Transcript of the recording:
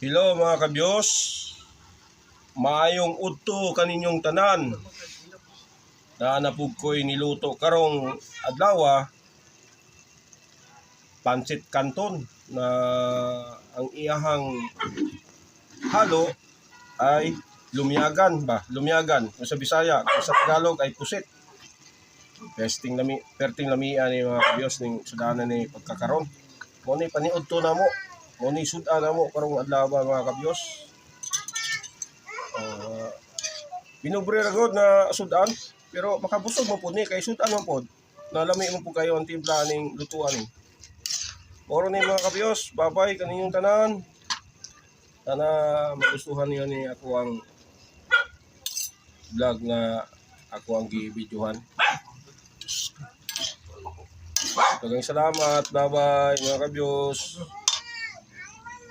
Hello mga kabyos, maayong udto kaninyong tanan. Naanapug ko'y niluto karong adlaw, pansit canton na ang iyahang halo ay lumyagan. Kung sa Bisaya, kung sa Tagalog ay pusit. Perting lamian ni mga kabyos ning sudanan ni pagkakaron. Mo ni paniudto na mo. Muni sudan na mo karong adlaw mga kabyos. Binubre ra gud na sudan pero makabusog mo pud ni kay sudan man pod. Nalami mo pud kayo ang timpla ning lutuan ni. Moro ni mga kabyos, babay kaninyong tanan. Sana magustuhan niyo ni ako ang vlog na ako ang gi-videohan. Daghang salamat, bye-bye mga kabyos.